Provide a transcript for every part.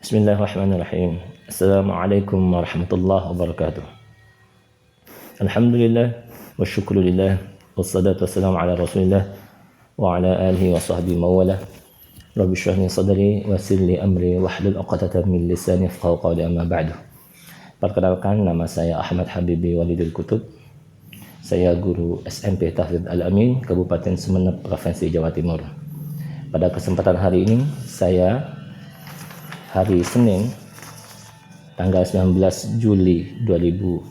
Bismillahirrahmanirrahim. Assalamualaikum warahmatullahi wabarakatuh. Alhamdulillah wa syukrulillah wassalatu wassalamu ala rasulillah wa ala alihi wa sahbihi mawala. Rabbi shrah li sadri wa yassir li amri wahlul 'uqdatam min lisani yafqahu qawli, amma ba'du. Perkenalkan, nama saya Ahmad Habibi Walidul Kutub. Saya guru SMP Tahfidz Al-Amin, Kabupaten Sumeneb, Provinsi Jawa Timur. Pada kesempatan hari ini, saya hari Senin tanggal 19 Juli 2021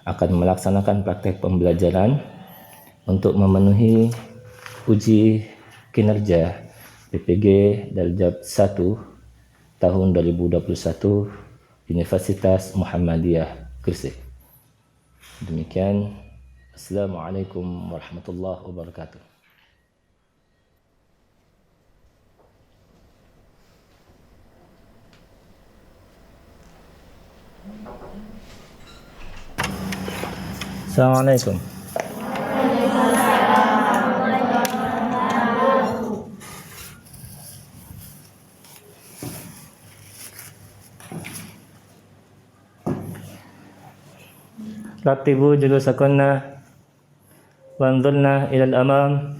akan melaksanakan praktek pembelajaran untuk memenuhi uji kinerja PPG Darjat 1 tahun 2021 Universitas Muhammadiyah Gresik. Demikian, Assalamualaikum warahmatullahi wabarakatuh. Assalamualaikum. Ratibu julusakunna wanzurna ilal amam.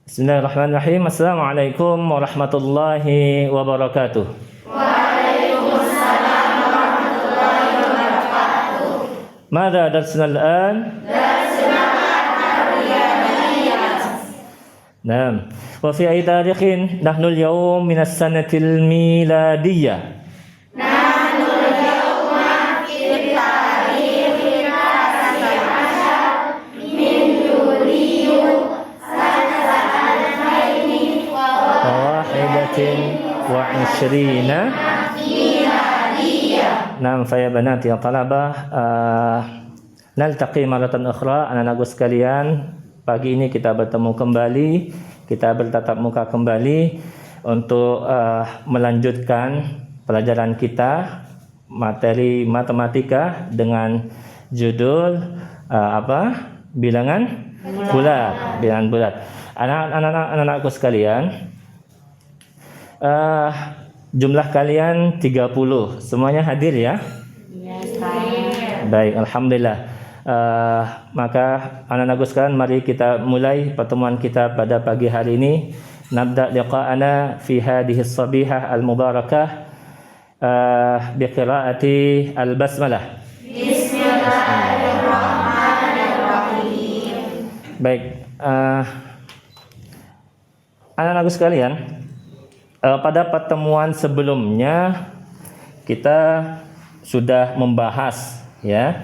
Bismillahirrahmanirrahim. Assalamualaikum warahmatullahi wabarakatuh. ماذا درسنا الآن؟ درسنا التربية. نعم. وفي أي تاريخ نحن اليوم من السنة الميلادية؟ نحن اليوم في التاريخ 19 من يوليو سنة 2021 Nah, ya banat ya talabah, naltaqi maratan ukhra. Anak-anakku sekalian, pagi ini kita bertemu kembali, kita bertatap muka kembali untuk melanjutkan pelajaran kita materi matematika dengan judul bilangan bulat. Bilangan bulat. Anak-anakku sekalian, jumlah kalian 30. Semuanya hadir ya? Yes, baik, alhamdulillah. Maka anak-anakku sekalian, mari kita mulai pertemuan kita pada pagi hari ini. Nabda liqa'ana fi hadhihi as-sabihah al-mubarakah bi qira'ati al-basmalah. Bismillahirrahmanirrahim. Baik, anak-anakku sekalian, pada pertemuan sebelumnya kita sudah membahas ya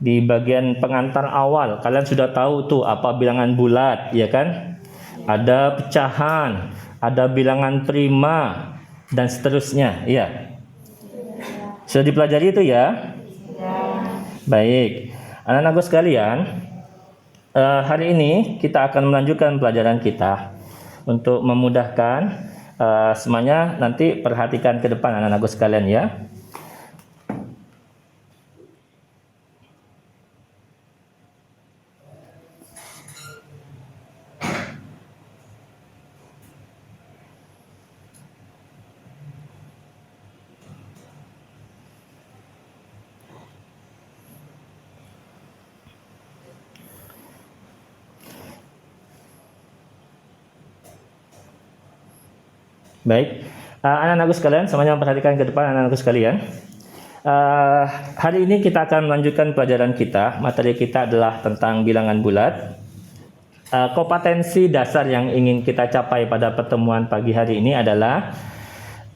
di bagian pengantar awal. Kalian sudah tahu tuh apa bilangan bulat, ya kan? Ada pecahan, ada bilangan prima dan seterusnya, ya. Sudah dipelajari itu ya? Baik, anak-anakku sekalian, hari ini kita akan melanjutkan pelajaran kita. Untuk memudahkan semuanya, nanti perhatikan ke depan anak-anakku sekalian ya. Baik, anak-anakku sekalian, semuanya perhatikan ke depan anak-anakku sekalian. Hari ini kita akan melanjutkan pelajaran kita. Materi kita adalah tentang bilangan bulat. Kompetensi dasar yang ingin kita capai pada pertemuan pagi hari ini adalah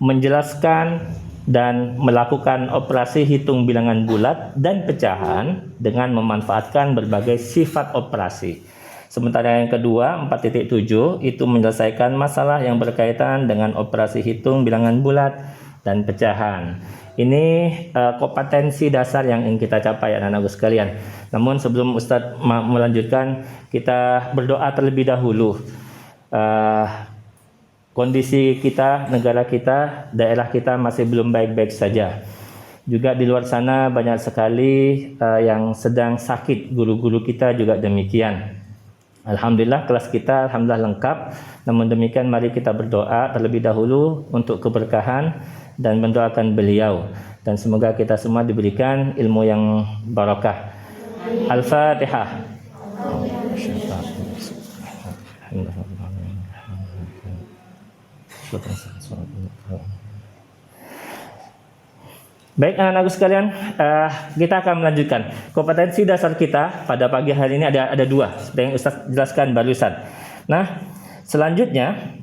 menjelaskan dan melakukan operasi hitung bilangan bulat dan pecahan dengan memanfaatkan berbagai sifat operasi. Sementara yang kedua, 4.7, itu menyelesaikan masalah yang berkaitan dengan operasi hitung bilangan bulat dan pecahan. Ini kompetensi dasar yang ingin kita capai anak-anakku sekalian. Namun sebelum Ustadz melanjutkan, kita berdoa terlebih dahulu. Kondisi kita, negara kita, daerah kita masih belum baik-baik saja. Juga di luar sana banyak sekali yang sedang sakit, guru-guru kita juga demikian. Alhamdulillah kelas kita alhamdulillah lengkap. Namun demikian mari kita berdoa terlebih dahulu untuk keberkahan dan mendoakan beliau, dan semoga kita semua diberikan ilmu yang barakah. Al-Fatihah. Baik anak-anakku sekalian, kita akan melanjutkan kompetensi dasar kita pada pagi hari ini ada dua seperti yang Ustaz jelaskan barusan. Nah, selanjutnya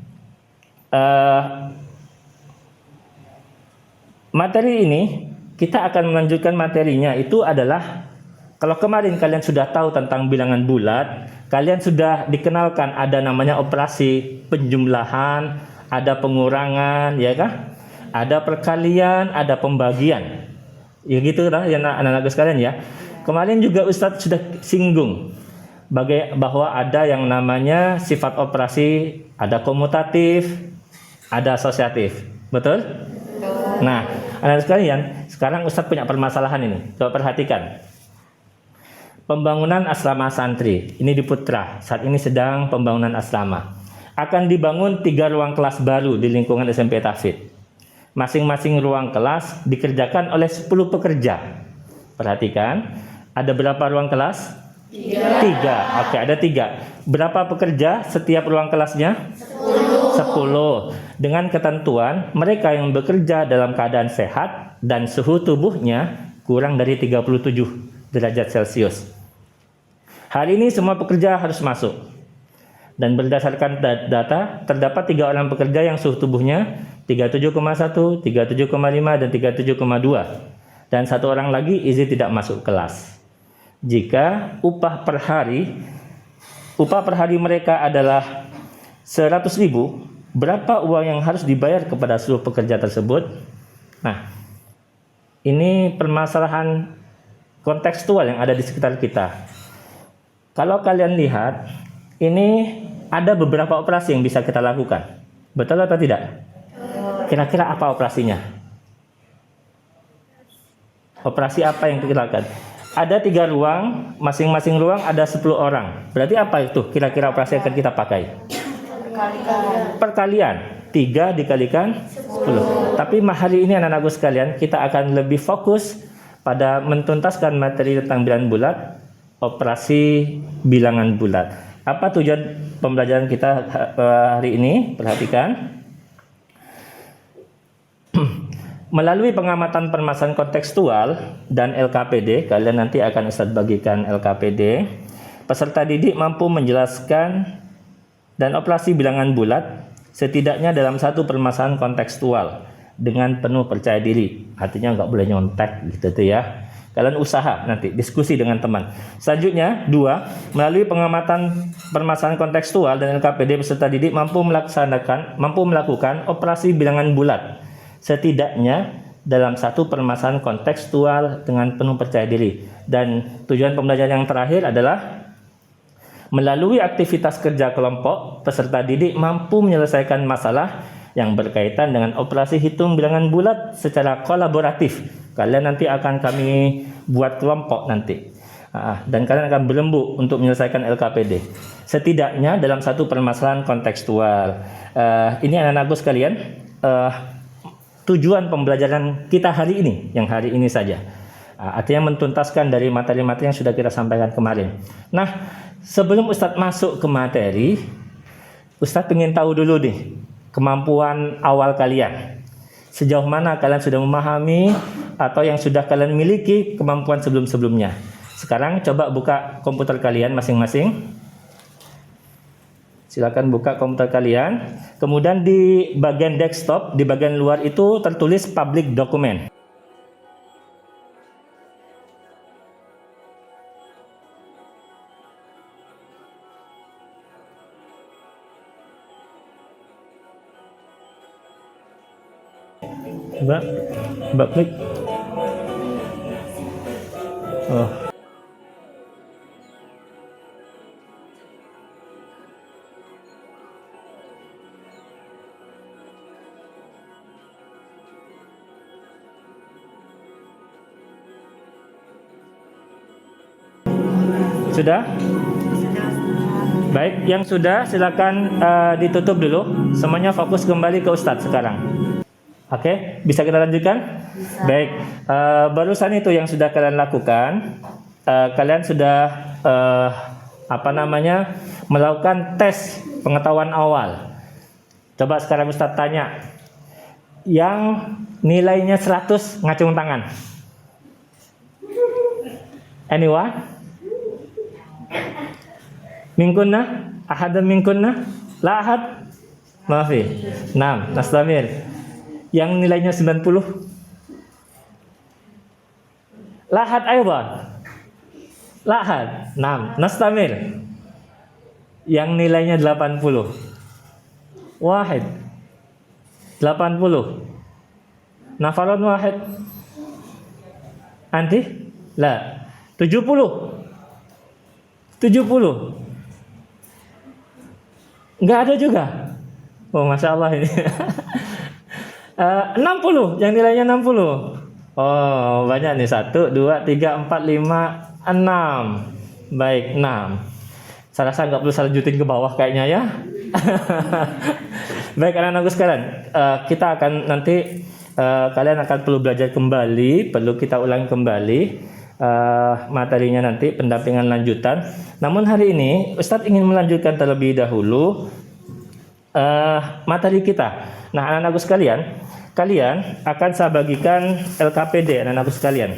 materi ini kita akan melanjutkan materinya itu adalah, kalau kemarin kalian sudah tahu tentang bilangan bulat, kalian sudah dikenalkan ada namanya operasi penjumlahan, ada pengurangan, ya kah? Ada perkalian, ada pembagian. Ya gitu lah ya anak-anak sekalian ya. Kemarin juga Ustadz sudah singgung bahwa ada yang namanya sifat operasi, ada komutatif, ada asosiatif. Betul? Nah, anak-anak sekalian, sekarang Ustadz punya permasalahan ini. Coba perhatikan. Pembangunan asrama santri. Ini di Putra. Saat ini sedang pembangunan asrama. Akan dibangun 3 ruang kelas baru di lingkungan SMP Tahfidz. Masing-masing ruang kelas dikerjakan oleh 10 pekerja. Perhatikan, ada berapa ruang kelas? 3. Oke, ada 3. Berapa pekerja setiap ruang kelasnya? 10. Dengan ketentuan, mereka yang bekerja dalam keadaan sehat dan suhu tubuhnya kurang dari 37 derajat Celcius. Hari ini semua pekerja harus masuk. Dan berdasarkan data, terdapat 3 orang pekerja yang suhu tubuhnya 37,1, 37,5, dan 37,2. Dan 1 orang lagi izin tidak masuk kelas. Jika upah per hari mereka adalah 100.000, berapa uang yang harus dibayar kepada seluruh pekerja tersebut? Nah, ini permasalahan kontekstual yang ada di sekitar kita. Kalau kalian lihat, ini ada beberapa operasi yang bisa kita lakukan. Betul atau tidak? Kira-kira apa operasinya? Operasi apa yang kita lakukan? Ada 3 ruang, masing-masing ruang ada 10 orang. Berarti apa itu kira-kira operasi yang akan kita pakai? Perkalian. 3 dikalikan 10. Tapi hari ini anak-anakku sekalian, kita akan lebih fokus pada mentuntaskan materi tentang bilangan bulat, operasi bilangan bulat. Apa tujuan pembelajaran kita hari ini? Perhatikan. Melalui pengamatan permasalahan kontekstual dan LKPD, kalian nanti akan Ustadz bagikan LKPD, peserta didik mampu menjelaskan dan operasi bilangan bulat setidaknya dalam satu permasalahan kontekstual dengan penuh percaya diri. Artinya nggak boleh nyontek gitu tuh ya. Kalian usaha nanti diskusi dengan teman. Selanjutnya 2, melalui pengamatan permasalahan kontekstual dan LKPD, peserta didik mampu melakukan operasi bilangan bulat setidaknya dalam satu permasalahan kontekstual dengan penuh percaya diri. Dan tujuan pembelajaran yang terakhir adalah melalui aktivitas kerja kelompok, peserta didik mampu menyelesaikan masalah yang berkaitan dengan operasi hitung bilangan bulat secara kolaboratif. Kalian nanti akan kami buat kelompok nanti. Dan kalian akan berembuk untuk menyelesaikan LKPD. Setidaknya dalam satu permasalahan kontekstual. Ini anak-anakku sekalian, tujuan pembelajaran kita hari ini, yang hari ini saja. Artinya mentuntaskan dari materi-materi yang sudah kita sampaikan kemarin. Nah, sebelum Ustadz masuk ke materi, Ustadz ingin tahu dulu nih, kemampuan awal kalian. Sejauh mana kalian sudah memahami atau yang sudah kalian miliki kemampuan sebelum-sebelumnya. Sekarang coba buka komputer kalian masing-masing. Silakan buka komputer kalian. Kemudian di bagian desktop, di bagian luar itu tertulis public document. Coba klik. Oh. Sudah? Baik, yang sudah silakan ditutup dulu. Semuanya fokus kembali ke Ustadz sekarang. Oke, bisa kita lanjutkan? Bisa. Baik, barusan itu yang sudah kalian lakukan. Kalian sudah melakukan tes pengetahuan awal. Coba sekarang Ustadz tanya, yang nilainya 100 ngacung tangan. Anyone? Minkunna? Ahad minkunna? La ahad? Maafi. 6. Nastamir. Yang nilainya 90? La ahad aydan. La ahad. 6. Nastamir. Yang nilainya 80. Wahid. 80. Nafaron wahid. Anti? La. 70. 70. Enggak ada juga. Oh, Masya Allah ini. 60. Yang nilainya 60. Oh, banyak nih. 1, 2, 3, 4, 5, 6. Baik, 6. Saya rasa nggak perlu saya lanjutin ke bawah kayaknya ya. Baik, anak-anakku sekalian, kita akan nanti kalian akan perlu belajar kembali, perlu kita ulangi kembali materinya nanti pendampingan lanjutan. Namun hari ini Ustadz ingin melanjutkan terlebih dahulu materi kita. Nah, anak-anakku sekalian, kalian akan saya bagikan LKPD anak-anakku sekalian.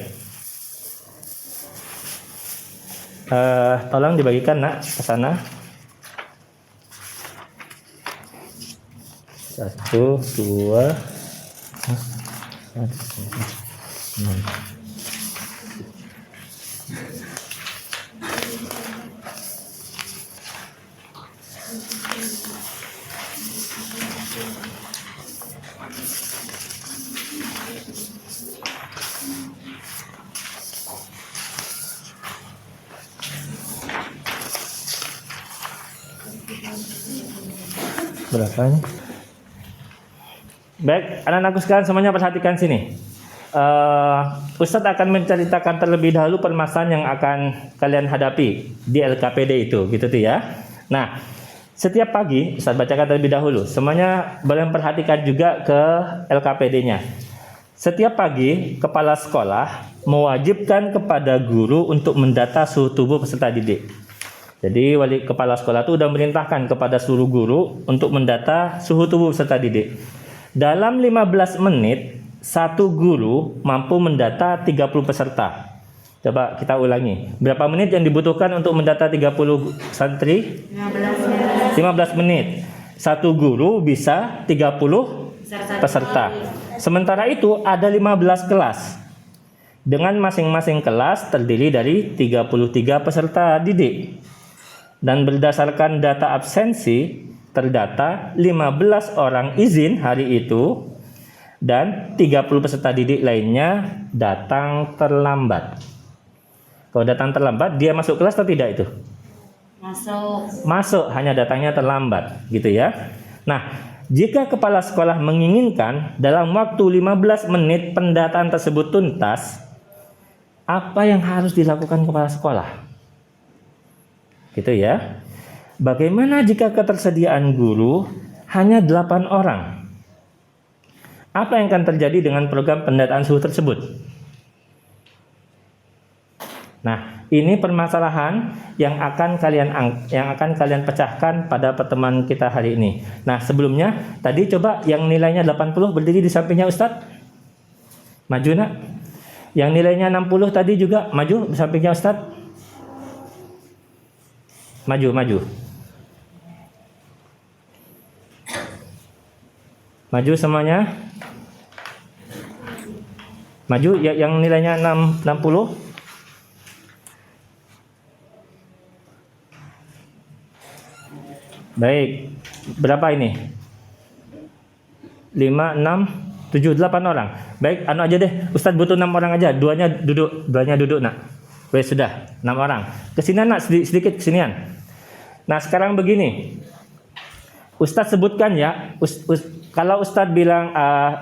Tolong dibagikan nak ke sana. 1, 2, 6. Berapa ini? Baik, anak-anakku sekalian semuanya perhatikan sini. Ustadz akan menceritakan terlebih dahulu permasalahan yang akan kalian hadapi di LKPD itu, gitu tuh ya. Nah, setiap pagi Ustadz bacakan terlebih dahulu. Semuanya boleh perhatikan juga ke LKPD-nya. Setiap pagi kepala sekolah mewajibkan kepada guru untuk mendata suhu tubuh peserta didik. Jadi wali kepala sekolah itu sudah merintahkan kepada seluruh guru untuk mendata suhu tubuh peserta didik. Dalam 15 menit, satu guru mampu mendata 30 peserta. Coba kita ulangi. Berapa menit yang dibutuhkan untuk mendata 30 santri? 15 menit. Satu guru bisa 30 peserta. Sementara itu ada 15 kelas. Dengan masing-masing kelas terdiri dari 33 peserta didik. Dan berdasarkan data absensi, terdata 15 orang izin hari itu dan 30 peserta didik lainnya datang terlambat. Kalau datang terlambat, dia masuk kelas atau tidak itu? Masuk, hanya datangnya terlambat, gitu ya. Nah, jika kepala sekolah menginginkan dalam waktu 15 menit pendataan tersebut tuntas, apa yang harus dilakukan kepala sekolah? Gitu ya. Bagaimana jika ketersediaan guru hanya 8 orang? Apa yang akan terjadi dengan program pendataan suhu tersebut? Nah, ini permasalahan yang akan kalian pecahkan pada pertemuan kita hari ini. Nah, sebelumnya tadi coba yang nilainya 80 berdiri di sampingnya Ustadz. Maju nak. Yang nilainya 60 tadi juga maju di sampingnya Ustadz. Maju. Maju semuanya. Maju ya, yang nilainya 60. Baik. Berapa ini? 5, 6, 7, 8 orang. Baik, anu aja deh. Ustadz butuh 6 orang aja. Duanya duduk nak. Baik, sudah 6 orang. Kesinian nak, sedikit kesinian. Nah, sekarang begini. Ustadz sebutkan ya. Kalau Ustadz bilang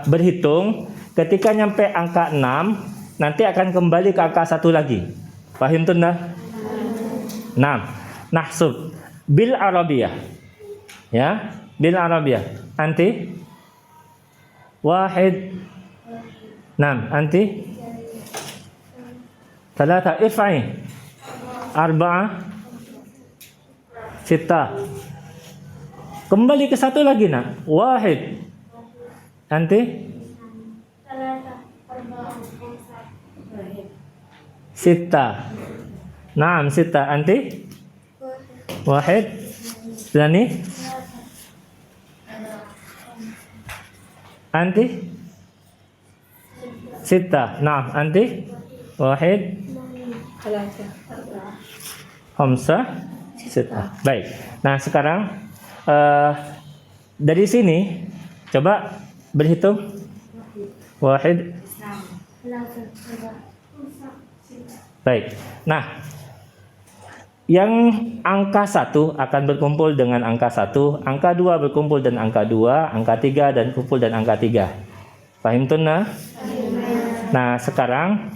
berhitung, ketika nyampe angka 6, nanti akan kembali ke angka 1 lagi. Paham tuh nah? 6. Nahsub. bil Arabiyah. Ya, bil Arabiyah. Anti? Wahid. Naam, anti? Thalatha, irfa'i. Arba'ah. Sittah. Kembali ke satu lagi nak. Wahid. Anti? Sittah. Naam, sittah. Anti? Wahid. Lani? Anti? Sittah. Naam, anti? Wahid. Khamsah. Sittah. Baik. Nah, sekarang dari sini coba berhitung. Wahid. Baik. Nah, yang angka 1 akan berkumpul dengan angka 1, angka 2 berkumpul dengan angka 2, angka 3 dan kumpul dan angka 3. Fahim tunna? Nah, sekarang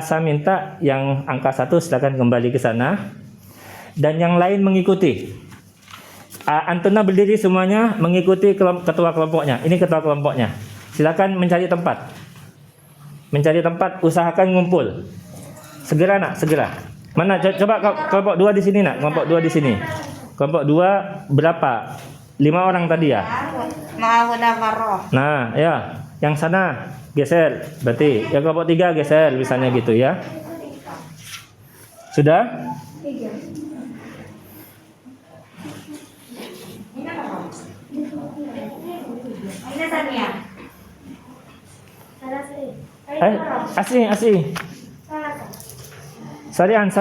saya minta yang angka 1 silakan kembali ke sana dan yang lain mengikuti. Antuna berdiri semuanya mengikuti ketua kelompoknya. Ini ketua kelompoknya. Silakan mencari tempat. Mencari tempat, usahakan ngumpul. Segera nak, segera. Mana coba kelompok 2 di sini nak, kelompok 2 di sini. Kelompok 2 berapa? 5 orang tadi ya? Nah, ya, yang sana geser. Berarti yang kelompok 3 geser misalnya gitu ya. Sudah? Asli. Sarian.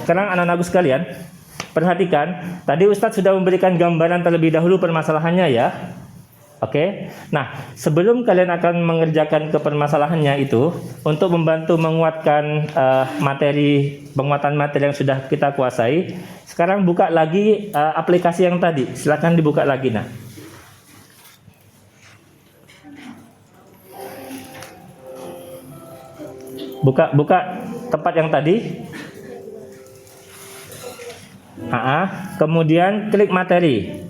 Sekarang anak-anakku sekalian, perhatikan. Tadi Ustadz sudah memberikan gambaran terlebih dahulu permasalahannya ya. Oke. Nah, sebelum kalian akan mengerjakan permasalahannya itu, untuk membantu menguatkan penguatan materi yang sudah kita kuasai, sekarang buka lagi aplikasi yang tadi. Silakan dibuka lagi nah. Buka tempat yang tadi. Kemudian klik materi.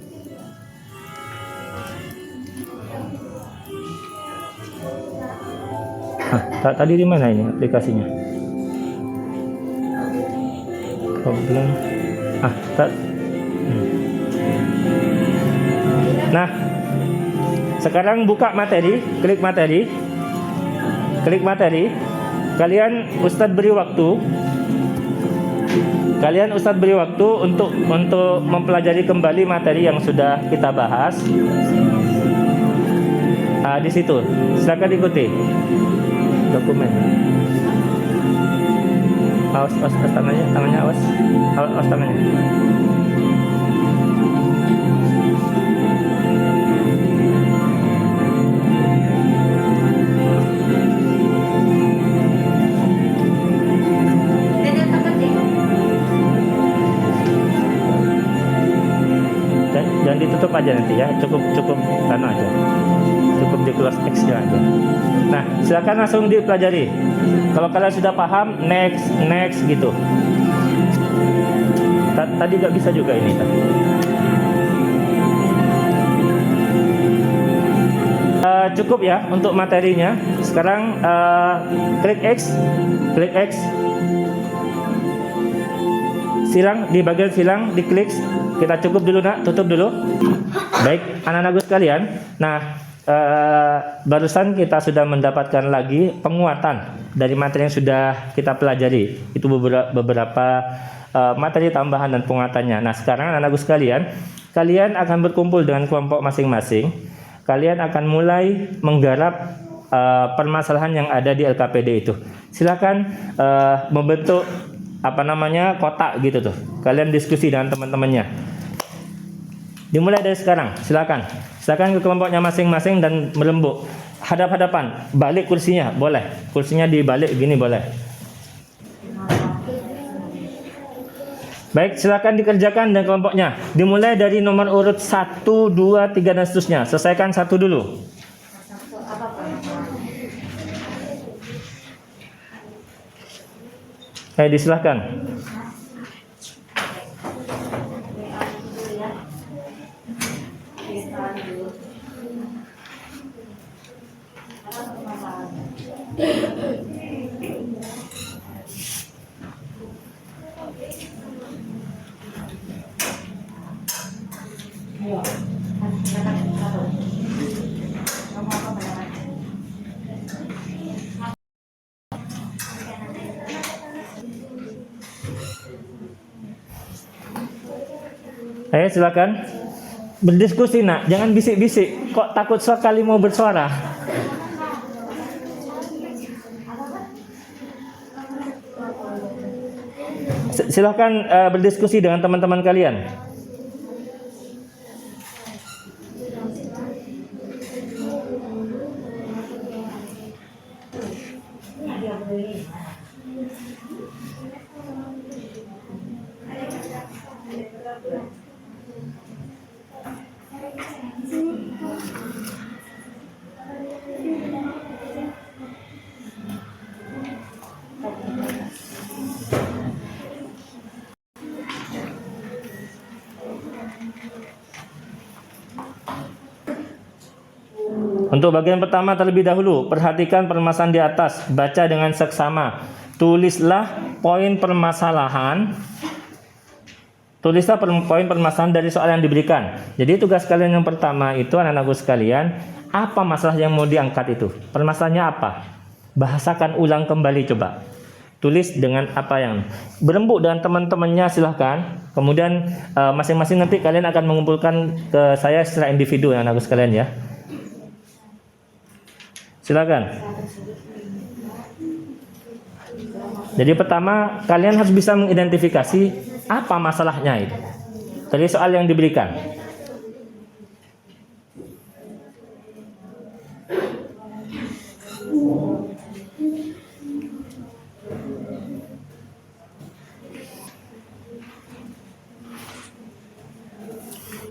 Tadi di mana ini aplikasinya? Problem. Nah, sekarang buka materi, klik materi. Kalian Ustadz beri waktu untuk mempelajari kembali materi yang sudah kita bahas. Di situ, silakan ikuti dokumen. Awas tangannya, awas tangannya. Jangan ditutup aja nanti ya, cukup karena aja, cukup di close X-nya aja. Nah, silakan langsung dipelajari. Kalau kalian sudah paham, next gitu. Tadi nggak bisa juga ini. Cukup ya untuk materinya. Sekarang klik X. Silang, di bagian silang diklik. Kita cukup dulu nak, tutup dulu. Baik, anak-anakku sekalian. Nah, barusan kita sudah mendapatkan lagi penguatan dari materi yang sudah kita pelajari. Itu beberapa materi tambahan dan penguatannya. Nah, sekarang anak-anakku sekalian, kalian akan berkumpul dengan kelompok masing-masing. Kalian akan mulai menggarap permasalahan yang ada di LKPD itu. Silakan membentuk kotak gitu tuh. Kalian diskusi dengan teman-temannya. Dimulai dari sekarang, silakan ke kelompoknya masing-masing dan merembuk. Hadap-hadapan, balik kursinya, boleh. Kursinya dibalik gini boleh. Baik, silakan dikerjakan dan kelompoknya. Dimulai dari nomor urut 1, 2, 3 dan seterusnya. Selesaikan satu dulu. Disilahkan. Ayo silakan berdiskusi nak, jangan bisik-bisik. Kok takut sekali mau bersuara? Silakan berdiskusi dengan teman-teman kalian. Untuk bagian pertama terlebih dahulu, perhatikan permasalahan di atas, baca dengan seksama. Tulislah poin permasalahan. Tulislah poin permasalahan dari soal yang diberikan. Jadi tugas kalian yang pertama itu anak-anakku sekalian, apa masalah yang mau diangkat itu? Permasalahannya apa? Bahasakan ulang kembali coba. Tulis dengan apa yang berembuk dengan teman-temannya silahkan. Kemudian masing-masing nanti kalian akan mengumpulkan ke saya secara individu anak-anakku sekalian ya. Silakan. Jadi pertama kalian harus bisa mengidentifikasi apa masalahnya itu dari soal yang diberikan.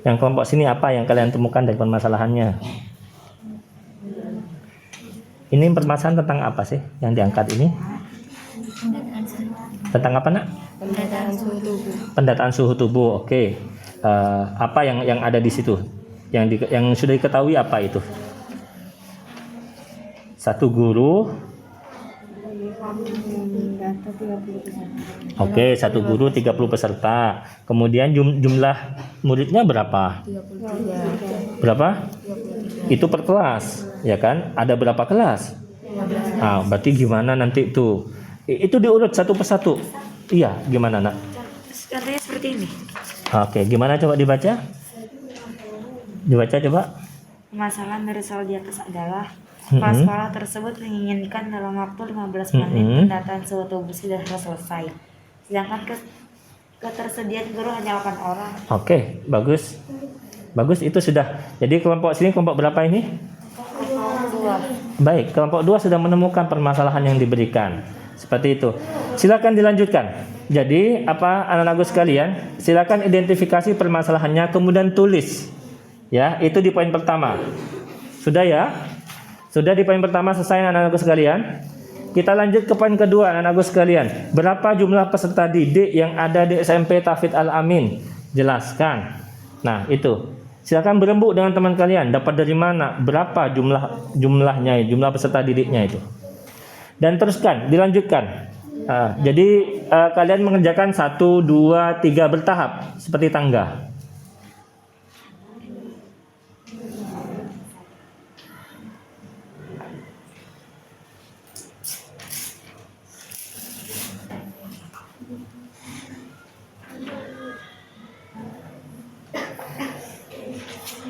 Yang kelompok sini apa yang kalian temukan dari permasalahannya? Ini permasalahan tentang apa sih yang diangkat ini? Tentang apa nak? Pendataan suhu tubuh. Pendataan suhu tubuh. Oke. Apa yang ada di situ? Yang sudah diketahui apa itu? Satu guru. Oke, satu guru 30 peserta. Kemudian jumlah muridnya berapa? 33. Berapa? Itu per kelas, ya kan? Ada berapa kelas? 15. Ah, berarti gimana nanti itu? Itu diurut satu persatu. Iya, gimana nak? Katanya seperti ini. Oke, gimana coba dibaca? Dibaca coba. Permasalahan dari soal di atas adalah kepala sekolah tersebut menginginkan dalam waktu 15 menit pendataan suhu tubuh sudah selesai. Sedangkan ketersediaan guru hanya 8 orang. Oke, bagus. Bagus, itu sudah. Jadi kelompok sini kelompok berapa ini? Kelompok 2. Baik, kelompok 2 sudah menemukan permasalahan yang diberikan. Seperti itu. Silakan dilanjutkan. Jadi, apa anak-anakku sekalian? Silakan identifikasi permasalahannya kemudian tulis. Ya, itu di poin pertama. Sudah ya? Sudah di poin pertama selesai anak-anakku sekalian? Kita lanjut ke poin kedua anak-anakku sekalian. Berapa jumlah peserta didik yang ada di SMP Tafid Al-Amin? Jelaskan. Nah, itu. Silakan berembuk dengan teman kalian. Dapat dari mana? Berapa jumlahnya, jumlah peserta didiknya itu? Dan teruskan, dilanjutkan. Jadi kalian mengerjakan 1, 2, 3 bertahap seperti tangga.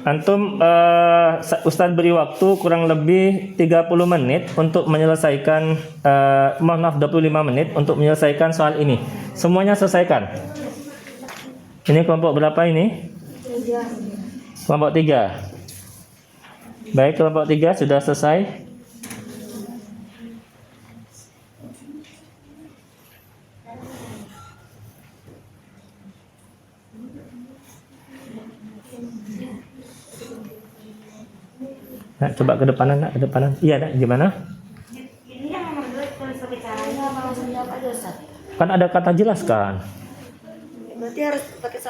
Antum Ustadz beri waktu kurang lebih 30 menit untuk menyelesaikan 25 menit untuk menyelesaikan soal ini. Semuanya selesaikan. Ini kelompok berapa ini? 3. Kelompok 3. Baik, kelompok 3 sudah selesai. Nah, coba ke depanan, nak, ke depanan. Iya, nak, gimana? Ini yang nomor 2 tulis pakai caranya apa langsung jawab aja Ustaz? Kan ada kata jelaskan. Berarti harus pakai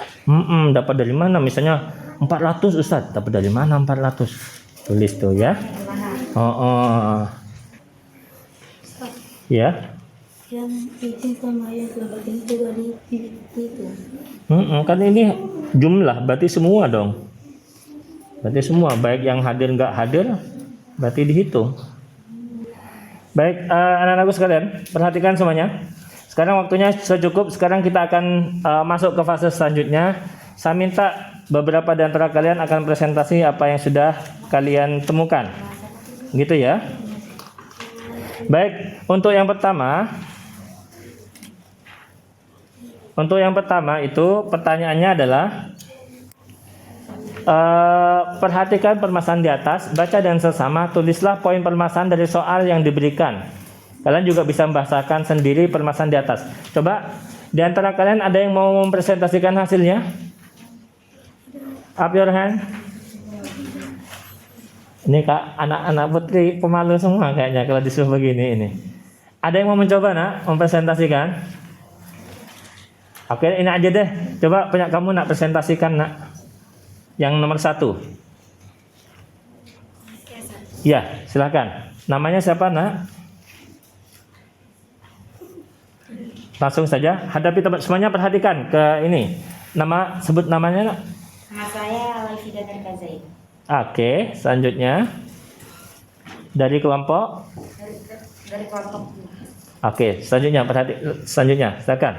Dapat dari mana? Misalnya 400 Ustaz. Tapi dari mana 400? Tulis tuh ya. Oh. Ya. Yang izin sama yang sebagian itu dari itu. Kan ini jumlah, berarti semua dong. Berarti semua, baik yang hadir nggak hadir, berarti dihitung. Baik, anak-anakku sekalian, perhatikan semuanya. Sekarang waktunya sudah cukup. Sekarang kita akan masuk ke fase selanjutnya. Saya minta beberapa di antara kalian akan presentasi apa yang sudah kalian temukan. Gitu ya. Baik, untuk yang pertama itu pertanyaannya adalah perhatikan permasalahan di atas, baca dan sesama, tulislah poin permasalahan dari soal yang diberikan. Kalian juga bisa membahasakan sendiri permasalahan di atas. Coba di antara kalian ada yang mau mempresentasikan hasilnya? Up your hand. Ini Kak, anak-anak Putri pemalu semua kayaknya kalau disuruh begini ini. Ada yang mau mencoba nak mempresentasikan? Oke, ini aja deh. Coba punya kamu nak presentasikan nak. Yang nomor 1. Ya, silakan. Namanya siapa nak? Langsung saja. Hadapi teman semuanya, perhatikan ke ini. Nama, sebut namanya nak. Nama saya Alaifida Nerkazai. Oke, selanjutnya dari kelompok. Dari kelompok. Oke, selanjutnya, silakan.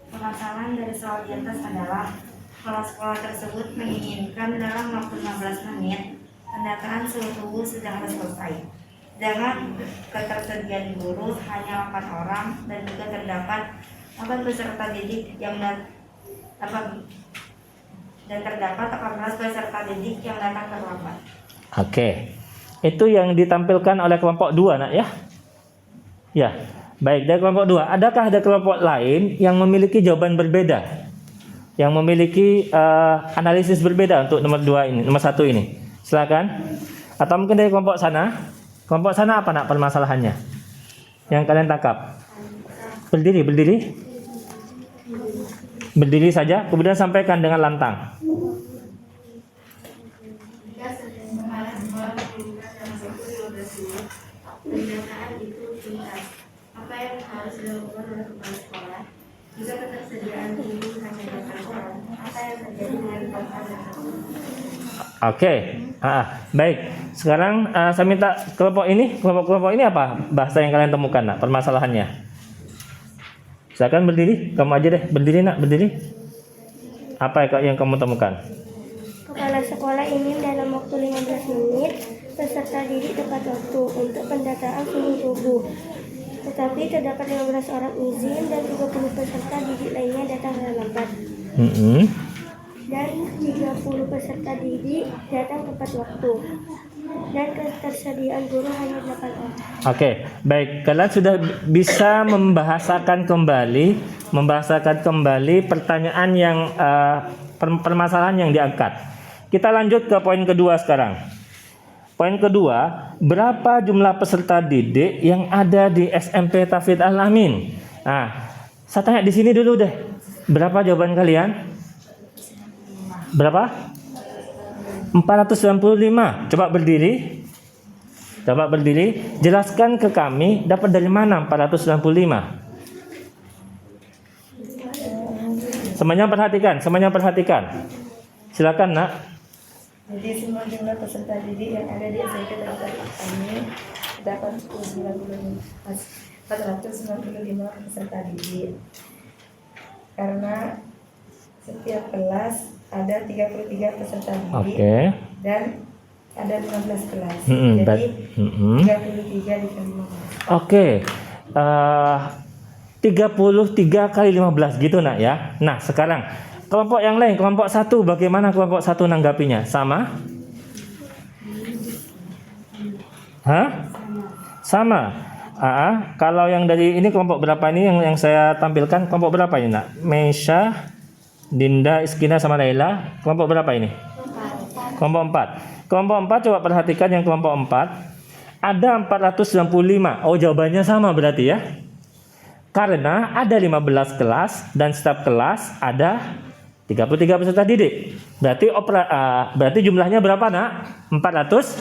Permasalahan dari soal di atas adalah kalau sekolah tersebut menginginkan dalam waktu 15 menit pendataan suhu tubuh sedang selesai. Sedangkan ketersediaan guru hanya 4 orang dan juga terdapat 8 peserta didik yang terdapat 18 peserta didik yang datang terlambat. Oke. Itu yang ditampilkan oleh kelompok 2 nak ya? Ya. Baik, dari kelompok 2, adakah ada kelompok lain yang memiliki jawaban berbeda? Yang memiliki analisis berbeda untuk nomor 2 ini, nomor 1 ini? Silakan. Atau mungkin dari kelompok sana? Kelompok sana apa nak permasalahannya? Yang kalian tangkap? Berdiri. Berdiri saja, kemudian sampaikan dengan lantang. Pendataan itu tuntas. Apa yang harus dilakukan oleh kepala sekolah? Jika ketersediaan guru hanya 8 orang, apa yang terjadi dengan tempat tersebut? Oke, baik. Sekarang saya minta kelompok ini apa bahasa yang kalian temukan nak permasalahannya? Silakan berdiri, kamu aja deh berdiri nak, berdiri. Apa yang kamu temukan? Kepala sekolah ingin dalam waktu 15 menit peserta didik tepat waktu untuk pendataan suhu tubuh. Tetapi terdapat 15 orang izin dan 30 peserta didik lainnya datang terlambat. Dan 30 peserta didik datang tepat waktu. Dan ketersediaan guru hanya 8 orang. Oke, baik. Kalian sudah bisa membahasakan kembali pertanyaan yang permasalahan yang diangkat. Kita lanjut ke poin kedua sekarang. Poin kedua, berapa jumlah peserta didik yang ada di SMP Tauhid Al-Amin? Nah, saya tanya di sini dulu deh. Berapa jawaban kalian? Berapa? 495. Coba berdiri. Jelaskan ke kami dapat dari mana 495? Semuanya perhatikan. Silakan nak. Jadi semua jumlah peserta didik yang ada di SMP Tauhid Al-Amin dapat 495 peserta didik. Karena setiap kelas ada 33 peserta didik dan ada 15 kelas. Jadi 33 dikali 15. Oke. 33 kali 15 gitu nak ya. Nah, sekarang kelompok yang lain, kelompok 1, bagaimana kelompok 1 nanggapinya? Sama? Sama. Kalau yang dari ini kelompok berapa ini yang saya tampilkan? Kelompok berapa ini nak? Meisha, Dinda, Iskina sama Laila. Kelompok berapa ini? Kelompok 4. Kelompok 4 coba perhatikan yang kelompok 4. Ada 495. Oh, jawabannya sama berarti ya. Karena ada 15 kelas dan setiap kelas ada 33 peserta didik. Berarti jumlahnya berapa, Nak? 400?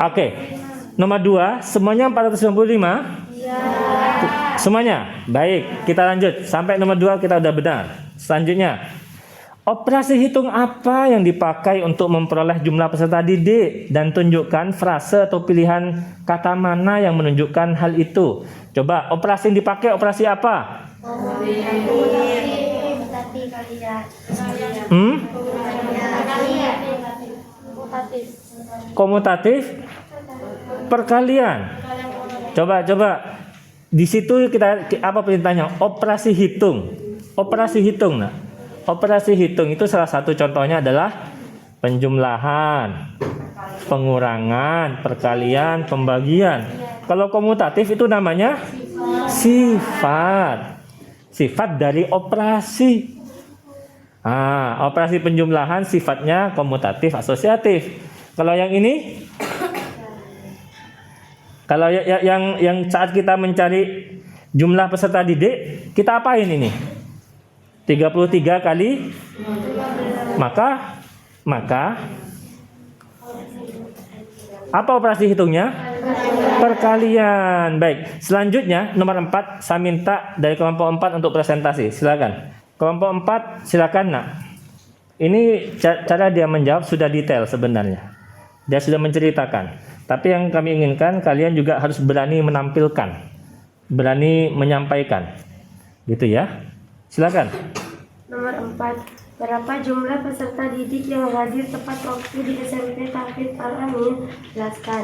Oke. Nomor 2, semuanya 495? Semuanya? Baik, kita lanjut. Sampai nomor 2 kita udah benar. Selanjutnya, operasi hitung apa yang dipakai untuk memperoleh jumlah peserta didik? Dan tunjukkan frase atau pilihan kata mana yang menunjukkan hal itu. Coba, operasi yang dipakai operasi apa? Komutatif perkalian. Coba di situ kita apa perintahnya? Operasi hitung. Operasi hitung, nah. Operasi hitung itu salah satu contohnya adalah penjumlahan, pengurangan, perkalian, pembagian. Kalau komutatif itu namanya sifat. Sifat dari operasi. Operasi penjumlahan sifatnya komutatif asosiatif. Kalau yang ini, kalau yang saat kita mencari jumlah peserta didik, kita apain ini? 33 kali maka apa operasi hitungnya? Perkalian. Baik, selanjutnya nomor 4 saya minta dari kelompok 4 untuk presentasi. Silakan. Kelompok 4 silakan, Nak. Ini cara dia menjawab sudah detail sebenarnya. Dia sudah menceritakan. Tapi yang kami inginkan kalian juga harus berani menampilkan, berani menyampaikan. Gitu ya. Silakan. Nomor 4. Berapa jumlah peserta didik yang hadir tepat waktu di SMP Tahfidz Al-Amin? Jelaskan.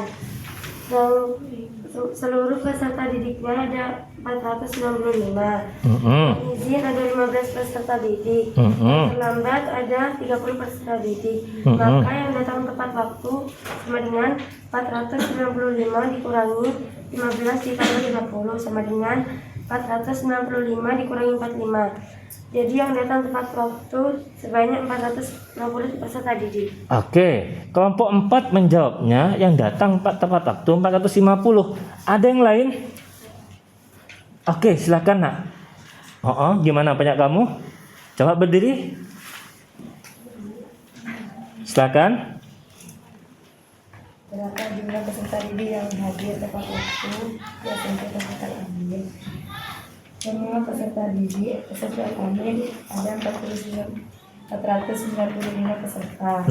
Seluruh peserta didiknya ada 495. Izin ada 15 peserta didik. Terlambat ada 30 peserta didik. Maka yang datang tepat waktu sama dengan 495 dikurangi 15 ditambah 50 sama dengan 495 dikurangi 45. Jadi yang datang tepat waktu sebanyak 460 peserta didik. Oke, kelompok 4 menjawabnya yang datang tepat waktu 450. Ada yang lain? Oke, silakan, Nak. Gimana banyak kamu? Coba berdiri. Silakan. Berapa jumlah peserta didik yang hadir tepat waktu di SMP Tahfidz Al-Amin? Semua peserta didik peserta Amin ada 495 peserta.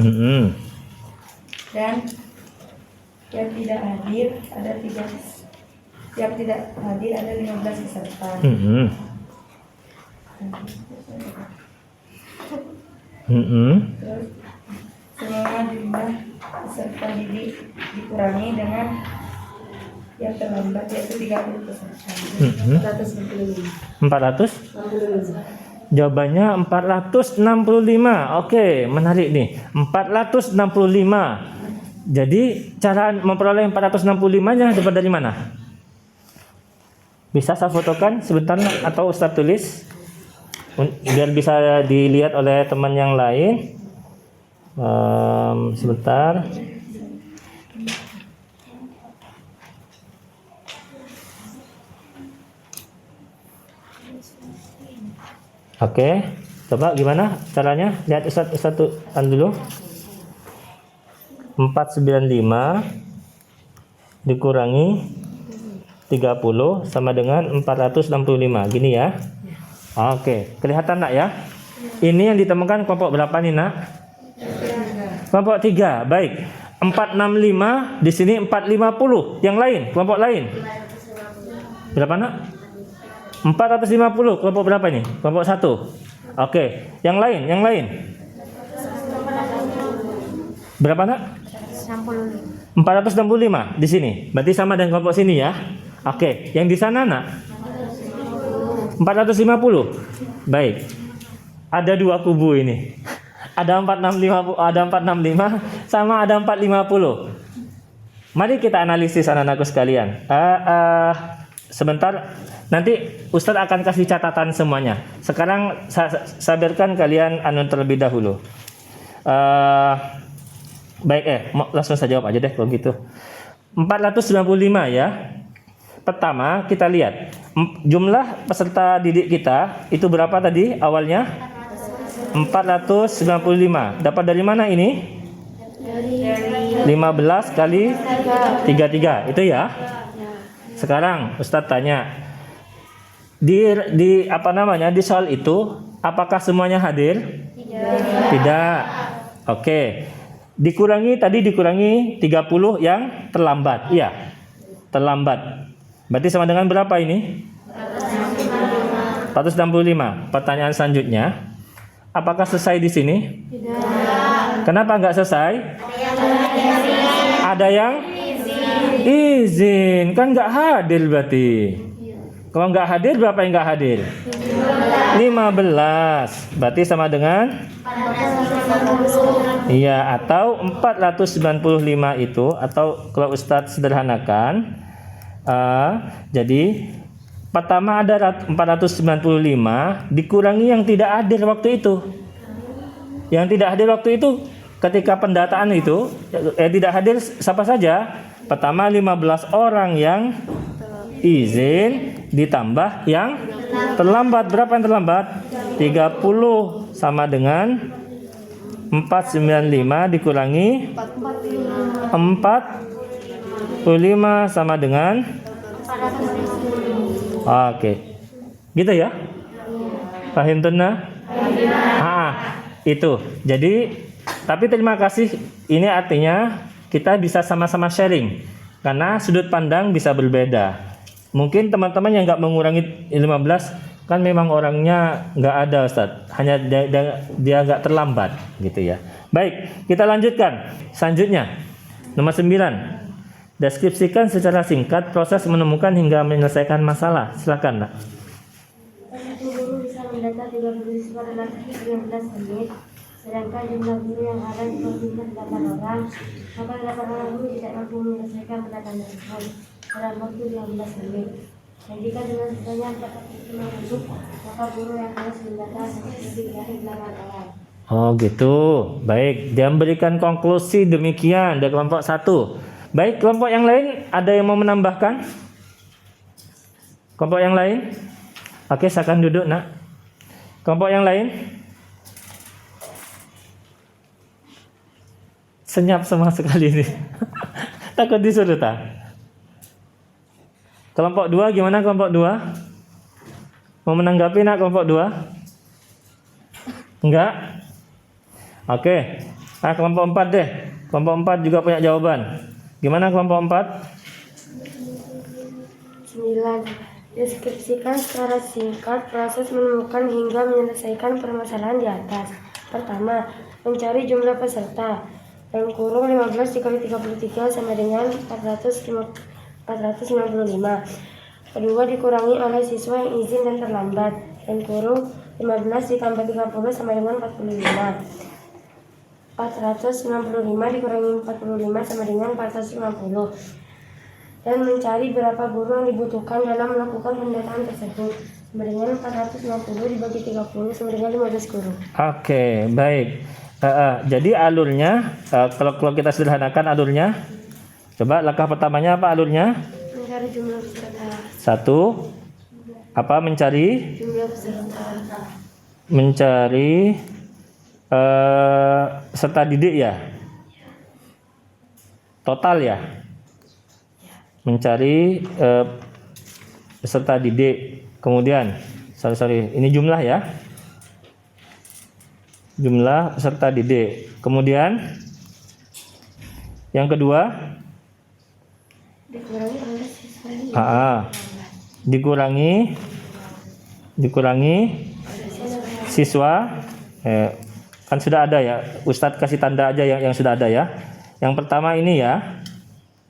Dan yang tidak hadir ada 15 peserta. Terus semua jumlah peserta didik dikurangi dengan yang terlambat yaitu 30 peserta. 400? Jawabannya 465. Oke, menarik nih. 465. Jadi cara memperoleh 465-nya dapat dari mana? Bisa saya fotokan sebentar atau Ustaz tulis biar bisa dilihat oleh teman yang lain. Sebentar. Oke, coba gimana caranya? Lihat Ustaz dulu. 495 dikurangi 30 sama dengan 465. Gini ya. Oke, kelihatan, Nak ya? Ini yang ditemukan kelompok berapa nih, Nak? Kelompok 3. Baik. 465 di sini 450. Yang lain, kelompok lain. Berapa, Nak? 450. Kelompok berapa ini? Kelompok 1. Oke, yang lain. Berapa, Nak? 465 di sini. Berarti sama dengan kelompok sini ya. Oke, yang di sana, Nak? 450. Baik. Ada dua kubu ini. Ada 465 sama ada 450. Mari kita analisis anak-anakku sekalian. Sebentar, nanti Ustadz akan kasih catatan semuanya. Sekarang saya biarkan kalian terlebih dahulu. Baik, langsung saya jawab aja deh kalau gitu. 495 ya. Pertama kita lihat jumlah peserta didik kita itu berapa tadi awalnya? 495. Dapat dari mana ini? 15 kali 33. Itu ya. Sekarang Ustadz tanya. Di apa namanya? Di soal itu apakah semuanya hadir? Tidak. Oke. Dikurangi 30 yang terlambat. Iya. Terlambat. Berarti sama dengan berapa ini? 465. Pertanyaan selanjutnya, apakah selesai di sini? Tidak. Kenapa nggak selesai? Ada yang izin, kan nggak hadir berarti. Kalau nggak hadir, berapa yang nggak hadir? 15. Berarti sama dengan? Iya, atau 495 itu, atau kalau Ustadz sederhanakan, jadi pertama ada 495 dikurangi yang tidak hadir waktu itu. Yang tidak hadir waktu itu ketika pendataan itu tidak hadir siapa saja? Pertama 15 orang yang izin ditambah yang terlambat. Berapa yang terlambat? 30 sama dengan 495 dikurangi 45 sama dengan Oke. Gitu ya? Paham tenang? Itu. Jadi, tapi terima kasih. Ini artinya kita bisa sama-sama sharing. Karena sudut pandang bisa berbeda. Mungkin teman-teman yang nggak mengurangi 15, kan memang orangnya nggak ada Ustadz. Hanya dia nggak terlambat. Gitu ya. Baik, kita lanjutkan. Selanjutnya, nomor 9. Deskripsikan secara singkat proses menemukan hingga menyelesaikan masalah. Silakan, Nak. Satu guru bisa mendata 30 siswa dalam 15 menit, sedangkan jumlah guru yang ada diperlukan 8 orang. Maka 8 orang guru tidak mampu menyelesaikan pendataan tersebut dalam waktu 15 menit. Dan jika jumlah siswanya 450, maka guru yang harus mendata lebih dari 8 orang. Oh gitu. Baik, dia memberikan konklusi demikian dari kelompok 1. Baik, kelompok yang lain ada yang mau menambahkan? Kelompok yang lain? Oke, silakan duduk, Nak. Kelompok yang lain? Senyap sama sekali ini. Takut disuruh tak? Kelompok 2 gimana kelompok 2? Mau menanggapi, Nak, kelompok 2? Enggak? Oke. Kelompok 4 deh. Kelompok 4 juga punya jawaban. Gimana kelompok 4? 9. Deskripsikan secara singkat proses menemukan hingga menyelesaikan permasalahan di atas. Pertama, mencari jumlah peserta. Dalam kurung 15 dikali 33 sama dengan 455. Kedua, dikurangi oleh siswa yang izin dan terlambat. Dalam kurung 15 ditambah 30 sama dengan 45. 495 dikurangi 45 sama dengan 450. Dan mencari berapa guru yang dibutuhkan dalam melakukan pendataan tersebut. Sama dengan 450 dibagi 30 sama dengan 15 guru. Oke, baik. Jadi alurnya, kalau kita sederhanakan alurnya, coba langkah pertamanya apa alurnya? Mencari jumlah peserta. 1. Apa mencari? Jumlah peserta. Mencari peserta didik ya? Total ya? Mencari peserta didik. Kemudian, ini jumlah ya? Jumlah peserta didik. Kemudian, yang kedua? Dikurangi oleh siswa. Dikurangi siswa. Kan sudah ada ya, Ustadz kasih tanda aja yang sudah ada ya. Yang pertama ini ya,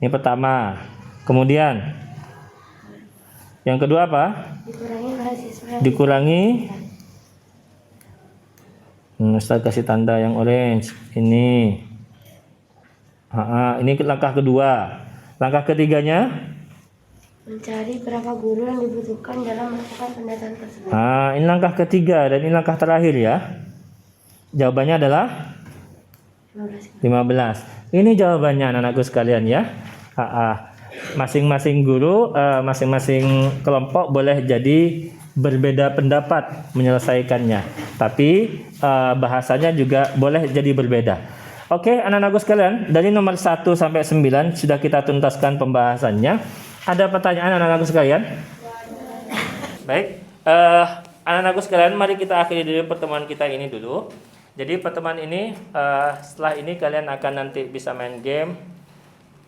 ini pertama. Kemudian yang kedua apa? Dikurangi. Ustadz kasih tanda yang orange. Ini. Ini langkah kedua. Langkah ketiganya? Mencari berapa guru yang dibutuhkan dalam melakukan pendataan tersebut. Ini langkah ketiga dan ini langkah terakhir ya. Jawabannya adalah 15. Ini jawabannya anak-anakku sekalian ya. Masing-masing guru, masing-masing kelompok boleh jadi berbeda pendapat menyelesaikannya. Tapi bahasanya juga boleh jadi berbeda. Oke, anak-anakku sekalian, dari nomor 1 sampai 9 sudah kita tuntaskan pembahasannya. Ada pertanyaan anak-anakku sekalian? Baik, anak-anakku sekalian, mari kita akhiri dulu pertemuan kita ini dulu. Jadi pertemuan ini, setelah ini kalian akan nanti bisa main game.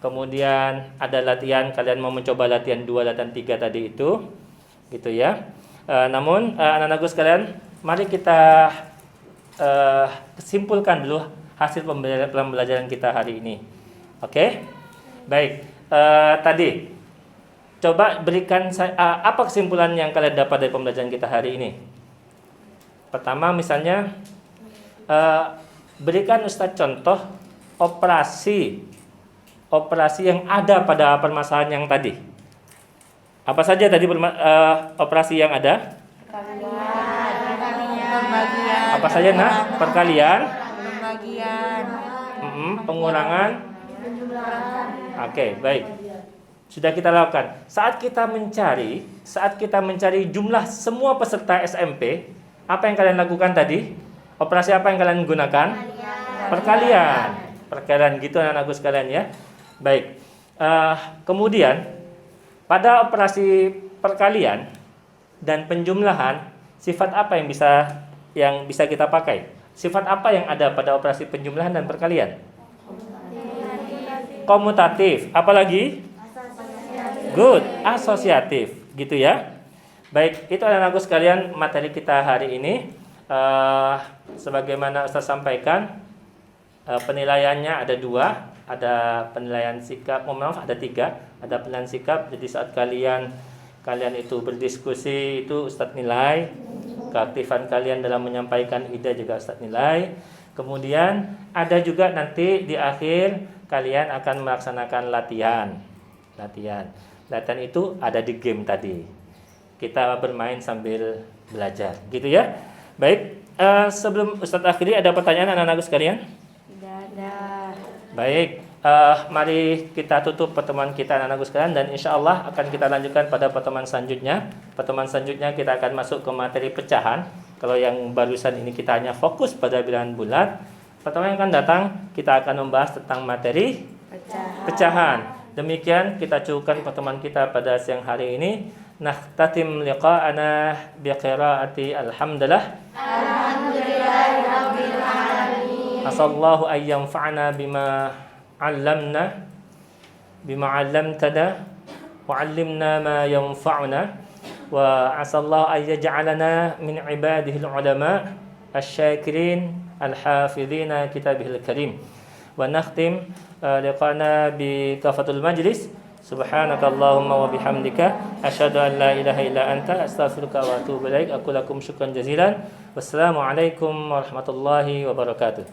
Kemudian ada latihan, kalian mau mencoba latihan 2, latihan 3 tadi itu, gitu ya. Namun anak-anakku sekalian, mari kita simpulkan dulu hasil pembelajaran kita hari ini. Oke? Baik, tadi coba berikan apa kesimpulan yang kalian dapat dari pembelajaran kita hari ini. Pertama misalnya, berikan Ustadz contoh operasi yang ada pada permasalahan yang tadi. Apa saja tadi operasi yang ada? Pembagian. Apa saja nak? Perkalian, Pembagian. pengurangan. Oke, baik. Sudah kita lakukan. Saat kita mencari jumlah semua peserta SMP, apa yang kalian lakukan tadi? Operasi apa yang kalian gunakan? Perkalian gitu anak-anakku sekalian ya. Baik. Kemudian pada operasi perkalian dan penjumlahan, sifat apa yang bisa kita pakai? Sifat apa yang ada pada operasi penjumlahan dan perkalian? Komutatif. Apalagi? Good, asosiatif, gitu ya. Baik, itu anak-anakku sekalian materi kita hari ini. Sebagaimana Ustaz sampaikan, penilaiannya ada 2, ada penilaian sikap, ada 3, ada penilaian sikap. Jadi saat kalian itu berdiskusi itu Ustaz nilai, keaktifan kalian dalam menyampaikan ide juga Ustaz nilai. Kemudian ada juga nanti di akhir kalian akan melaksanakan latihan itu ada di game tadi. Kita bermain sambil belajar, gitu ya. Baik, sebelum Ustaz akhiri ada pertanyaan anak-anakku sekalian? Tidak ada. Baik, mari kita tutup pertemuan kita anak-anakku sekalian, dan insya Allah akan kita lanjutkan pada pertemuan selanjutnya. Pertemuan selanjutnya kita akan masuk ke materi pecahan. Kalau yang barusan ini kita hanya fokus pada bilangan bulat. Pertemuan yang akan datang kita akan membahas tentang materi pecahan. Demikian kita cukupkan pertemuan kita pada siang hari ini. Nakhtatim liqa'ana biqiraati alhamdulillah. Alhamdulillahirabbil alamin. Asallahu an yanfa'ana bima 'allamtana wa 'allimna ma yanfa'una wa asallahu an yaj'alana min ibadihil ulama asy-syakirin al-hafidhina kitabihil karim. Wa nakhtim liqa'ana bi kafatul majlis. Subhanakallahumma wa bihamdika asyhadu an la ilaha illa anta astaghfiruka wa atubu ilaik. Aku lakum syukran jazilan. Wassalamualaikum warahmatullahi wabarakatuh.